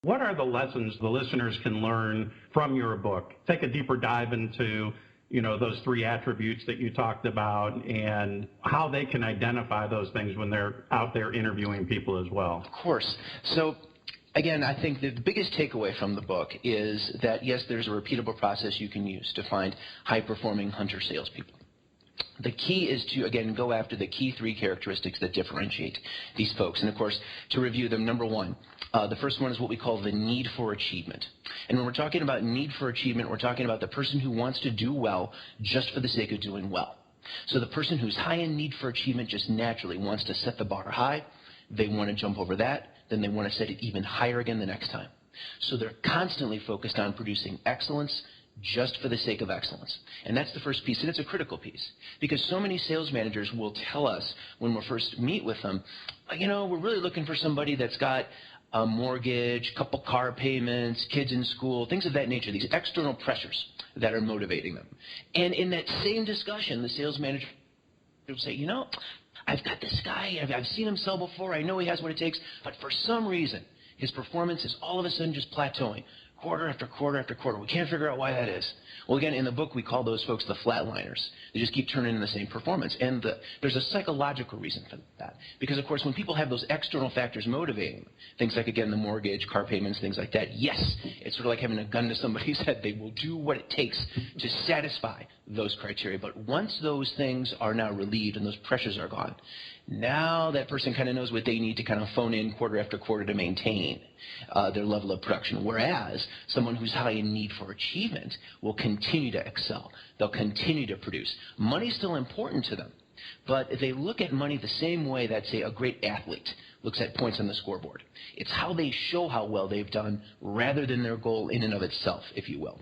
What are the lessons the listeners can learn from your book? Take a deeper dive into, those three attributes that you talked about and how they can identify those things when they're out there interviewing people as well. Of course. So again, I think that the biggest takeaway from the book is that, yes, there's a repeatable process you can use to find high-performing hunter salespeople. The key is to, again, go after the key three characteristics that differentiate these folks. And, of course, to review them, number one, the first one is what we call the need for achievement. And when we're talking about need for achievement, we're talking about the person who wants to do well just for the sake of doing well. So the person who's high in need for achievement just naturally wants to set the bar high. They want to jump over that. Then they want to set it even higher again the next time. So they're constantly focused on producing excellence just for the sake of excellence. And that's the first piece, and it's a critical piece, because so many sales managers will tell us when we first meet with them, we're really looking for somebody that's got a mortgage, couple car payments, kids in school, things of that nature, these external pressures that are motivating them. And in that same discussion, the sales manager will say, I've got this guy, I've seen him sell before, I know he has what it takes, but for some reason, his performance is all of a sudden just plateauing. Quarter after quarter after quarter. We can't figure out why that is. Well, again, in the book, we call those folks the flatliners. They just keep turning in the same performance. And there's a psychological reason for that. Because, of course, when people have those external factors motivating them, things like, again, the mortgage, car payments, things like that, yes, it's sort of like having a gun to somebody's head. They will do what it takes to satisfy those criteria. But once those things are now relieved and those pressures are gone, now that person kind of knows what they need to kind of phone in quarter after quarter to maintain their level of production. Whereas someone who's high in need for achievement will continue to excel. They'll continue to produce. Money's still important to them, but they look at money the same way that, say, a great athlete looks at points on the scoreboard. It's how they show how well they've done rather than their goal in and of itself, if you will.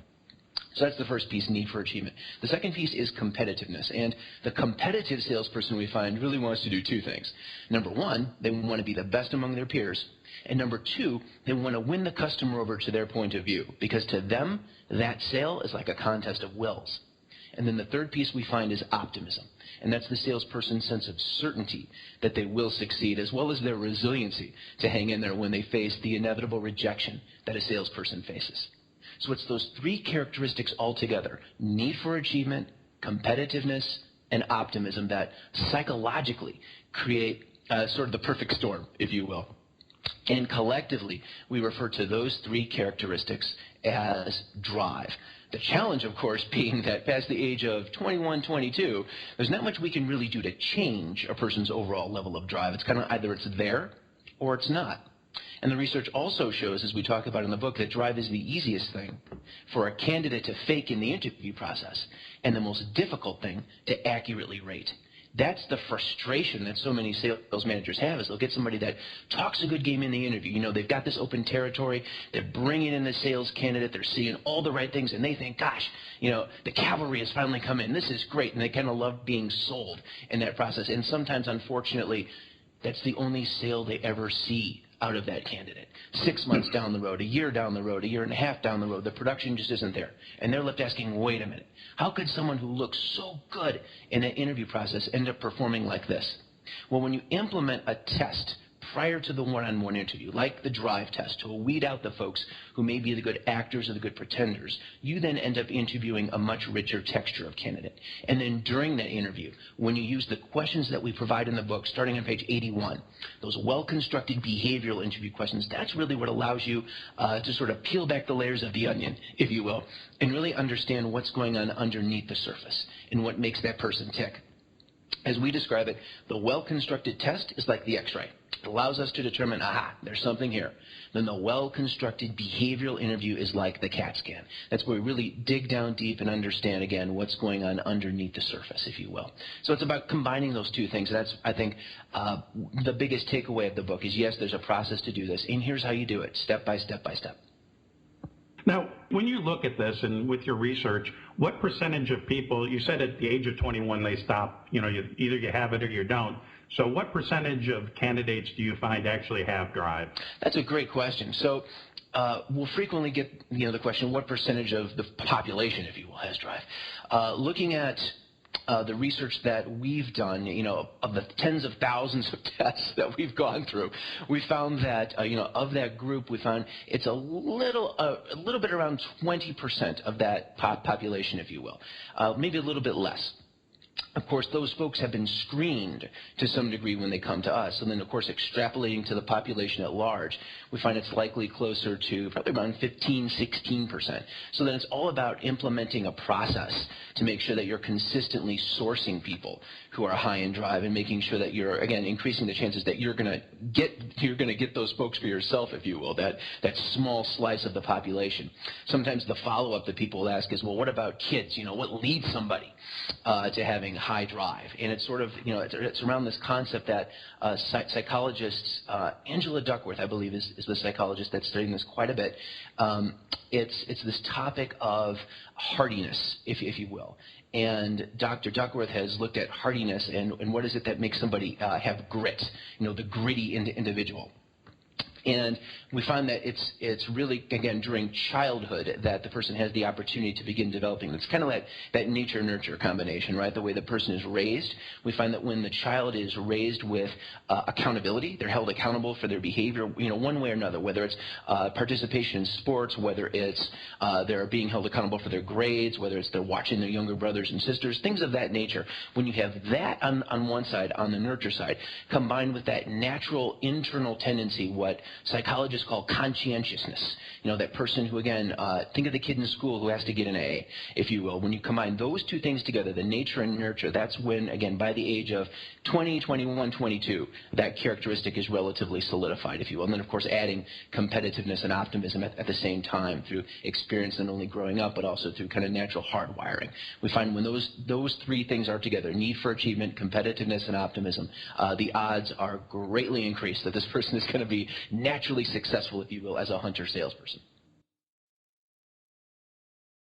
So that's the first piece, need for achievement. The second piece is competitiveness. And the competitive salesperson we find really wants to do two things. Number one, they want to be the best among their peers. And number two, they want to win the customer over to their point of view. Because to them, that sale is like a contest of wills. And then the third piece we find is optimism. And that's the salesperson's sense of certainty that they will succeed, as well as their resiliency to hang in there when they face the inevitable rejection that a salesperson faces. So it's those three characteristics altogether, need for achievement, competitiveness, and optimism, that psychologically create sort of the perfect storm, if you will. And collectively, we refer to those three characteristics as drive. The challenge, of course, being that past the age of 21, 22, there's not much we can really do to change a person's overall level of drive. It's kind of either it's there or it's not. And the research also shows, as we talk about in the book, that drive is the easiest thing for a candidate to fake in the interview process and the most difficult thing to accurately rate. That's the frustration that so many sales managers have, is they'll get somebody that talks a good game in the interview. They've got this open territory. They're bringing in the sales candidate. They're seeing all the right things, and they think, gosh, the cavalry has finally come in. This is great. And they kind of love being sold in that process. And sometimes, unfortunately, that's the only sale they ever see out of that candidate. 6 months down the road, a year down the road, a year and a half down the road, the production just isn't there. And they're left asking, wait a minute, how could someone who looks so good in an interview process end up performing like this? Well, when you implement a test prior to the one-on-one interview, like the drive test, to weed out the folks who may be the good actors or the good pretenders, you then end up interviewing a much richer texture of candidate. And then during that interview, when you use the questions that we provide in the book, starting on page 81, those well-constructed behavioral interview questions, that's really what allows you to sort of peel back the layers of the onion, if you will, and really understand what's going on underneath the surface and what makes that person tick. As we describe it, the well-constructed test is like the X-ray. It allows us to determine, aha, there's something here. Then the well-constructed behavioral interview is like the CAT scan. That's where we really dig down deep and understand, again, what's going on underneath the surface, if you will. So it's about combining those two things. That's, I think, the biggest takeaway of the book is, yes, there's a process to do this, and here's how you do it, step by step by step. Now, when you look at this and with your research, what percentage of people, you said at the age of 21 they stop, either you have it or you don't. So what percentage of candidates do you find actually have drive? That's a great question. So we'll frequently get the question, what percentage of the population, if you will, has drive? Looking at the research that we've done, of the tens of thousands of tests that we've gone through, we found that, of that group, we found it's a little bit around 20% of that population, if you will, maybe a little bit less. Of course, those folks have been screened to some degree when they come to us. And then, of course, extrapolating to the population at large, we find it's likely closer to probably around 15-16%. So then it's all about implementing a process to make sure that you're consistently sourcing people who are high in drive and making sure that you're, again, increasing the chances that you're going to get those folks for yourself, if you will, that small slice of the population. Sometimes the follow-up that people ask is, well, what about kids? What leads somebody to having high drive? And it's sort of, it's around this concept that psychologists, Angela Duckworth, I believe, is the psychologist that's studying this quite a bit. It's this topic of hardiness, if you will. And Dr. Duckworth has looked at hardiness and what is it that makes somebody have grit, the gritty individual. And we find that it's really, again, during childhood that the person has the opportunity to begin developing. It's kind of like that nature-nurture combination, right? The way the person is raised. We find that when the child is raised with accountability, they're held accountable for their behavior, one way or another, whether it's participation in sports, whether it's they're being held accountable for their grades, whether it's they're watching their younger brothers and sisters, things of that nature. When you have that on one side, on the nurture side, combined with that natural internal tendency, what psychologists call conscientiousness. That person who, again, think of the kid in school who has to get an A, if you will. When you combine those two things together, the nature and nurture, that's when, again, by the age of 20, 21, 22, that characteristic is relatively solidified, if you will. And then, of course, adding competitiveness and optimism at the same time through experience not only growing up, but also through kind of natural hardwiring. We find when those three things are together, need for achievement, competitiveness, and optimism, the odds are greatly increased that this person is going to be naturally successful, if you will, as a hunter salesperson.